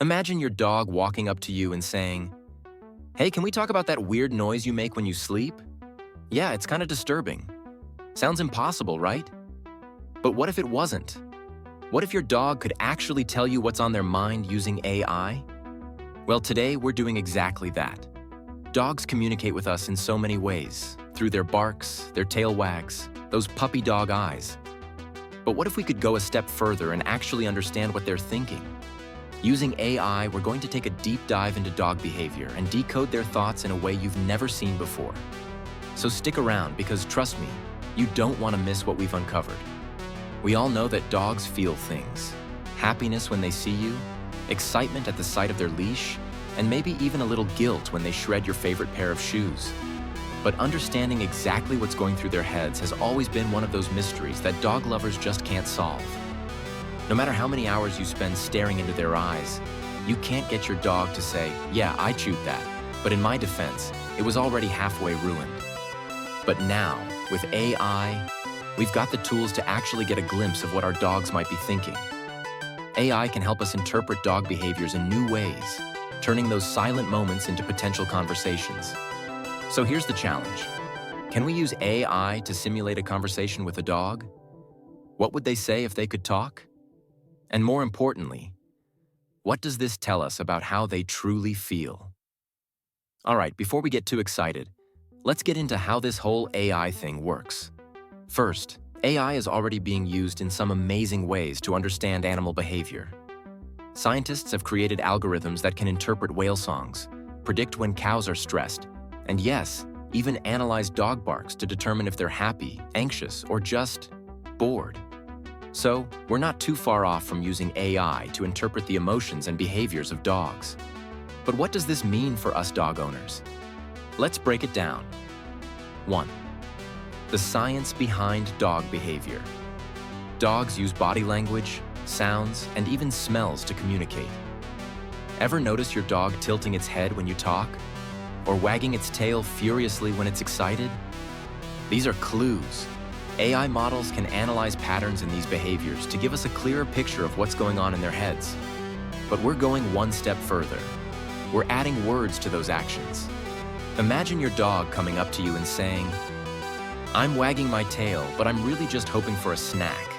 Imagine your dog walking up to you and saying, "Hey, can we talk about that weird noise you make when you sleep? Yeah, it's kind of disturbing. Sounds impossible, right?" But what if it wasn't? What if your dog could actually tell you what's on their mind using AI? Well, today we're doing exactly that. Dogs communicate with us in so many ways, through their barks, their tail wags, those puppy dog eyes. But what if we could go a step further and actually understand what they're thinking? Using AI, we're going to take a deep dive into dog behavior and decode their thoughts in a way you've never seen before. So stick around because trust me, you don't want to miss what we've uncovered. We all know that dogs feel things. Happiness when they see you, excitement at the sight of their leash, and maybe even a little guilt when they shred your favorite pair of shoes. But understanding exactly what's going through their heads has always been one of those mysteries that dog lovers just can't solve. No matter how many hours you spend staring into their eyes, you can't get your dog to say, "Yeah, I chewed that, but in my defense, it was already halfway ruined." But now, with AI, we've got the tools to actually get a glimpse of what our dogs might be thinking. AI can help us interpret dog behaviors in new ways, turning those silent moments into potential conversations. So here's the challenge. Can we use AI to simulate a conversation with a dog? What would they say if they could talk? And more importantly, what does this tell us about how they truly feel? All right, before we get too excited, let's get into how this whole AI thing works. First, AI is already being used in some amazing ways to understand animal behavior. Scientists have created algorithms that can interpret whale songs, predict when cows are stressed, and yes, even analyze dog barks to determine if they're happy, anxious, or just bored. So, we're not too far off from using AI to interpret the emotions and behaviors of dogs. But what does this mean for us dog owners? Let's break it down. 1. The science behind dog behavior. Dogs use body language, sounds, and even smells to communicate. Ever notice your dog tilting its head when you talk? Or wagging its tail furiously when it's excited? These are clues. AI models can analyze patterns in these behaviors to give us a clearer picture of what's going on in their heads. But we're going one step further. We're adding words to those actions. Imagine your dog coming up to you and saying, "I'm wagging my tail, but I'm really just hoping for a snack."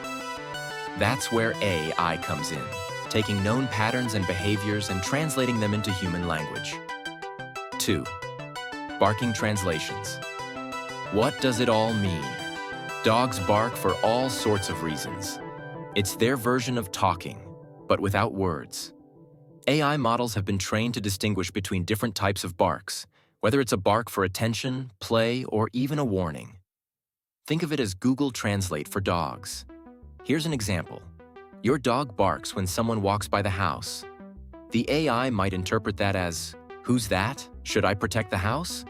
That's where AI comes in, taking known patterns and behaviors and translating them into human language. 2. Barking translations. What does it all mean? Dogs bark for all sorts of reasons. It's their version of talking, but without words. AI models have been trained to distinguish between different types of barks, whether it's a bark for attention, play, or even a warning. Think of it as Google Translate for dogs. Here's an example. Your dog barks when someone walks by the house. The AI might interpret that as, "Who's that? Should I protect the house?"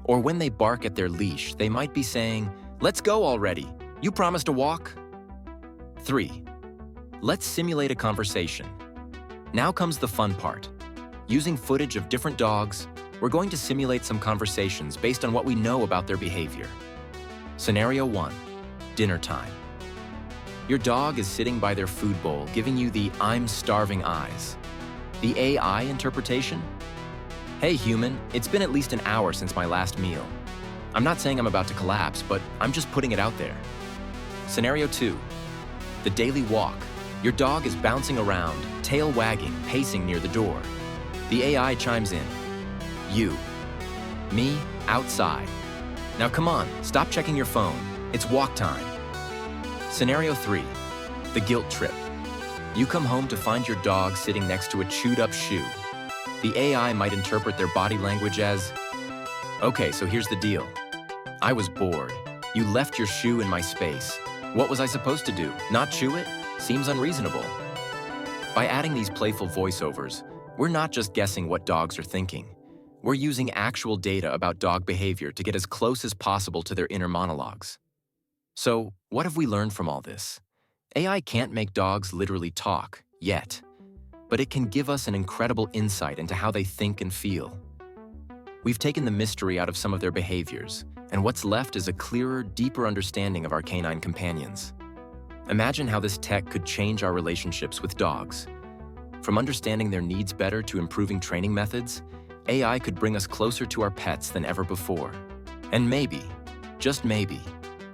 Or when they bark at their leash, they might be saying, "Let's go already. You promised a walk." 3. Let's simulate a conversation. Now comes the fun part. Using footage of different dogs, we're going to simulate some conversations based on what we know about their behavior. Scenario 1. Dinner time. Your dog is sitting by their food bowl, giving you the "I'm starving" eyes. The AI interpretation? "Hey human, it's been at least an hour since my last meal. I'm not saying I'm about to collapse, but I'm just putting it out there." Scenario 2. The daily walk. Your dog is bouncing around, tail wagging, pacing near the door. The AI chimes in. "You. Me, outside. Now come on, stop checking your phone. It's walk time." Scenario 3. The guilt trip. You come home to find your dog sitting next to a chewed-up shoe. The AI might interpret their body language as, "Okay, so here's the deal. I was bored. You left your shoe in my space. What was I supposed to do? Not chew it? Seems unreasonable." By adding these playful voiceovers, we're not just guessing what dogs are thinking. We're using actual data about dog behavior to get as close as possible to their inner monologues. So, what have we learned from all this? AI can't make dogs literally talk, yet, but it can give us an incredible insight into how they think and feel. We've taken the mystery out of some of their behaviors, and what's left is a clearer, deeper understanding of our canine companions. Imagine how this tech could change our relationships with dogs. From understanding their needs better to improving training methods, AI could bring us closer to our pets than ever before. And maybe, just maybe,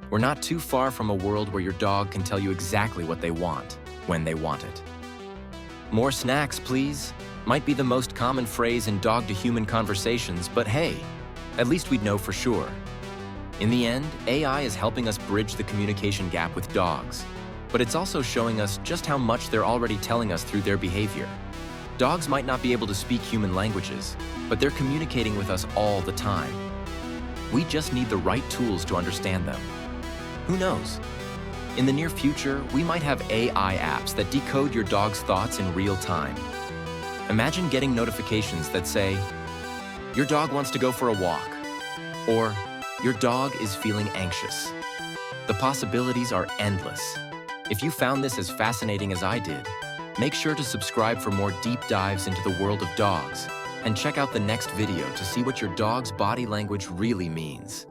we're not too far from a world where your dog can tell you exactly what they want, when they want it. More snacks, please, might be the most common phrase in dog-to-human conversations, but hey, at least we'd know for sure. In the end, AI is helping us bridge the communication gap with dogs, but it's also showing us just how much they're already telling us through their behavior. Dogs might not be able to speak human languages, but they're communicating with us all the time. We just need the right tools to understand them. Who knows? In the near future, we might have AI apps that decode your dog's thoughts in real time. Imagine getting notifications that say, "Your dog wants to go for a walk," or "Your dog is feeling anxious." The possibilities are endless. If you found this as fascinating as I did, make sure to subscribe for more deep dives into the world of dogs, and check out the next video to see what your dog's body language really means.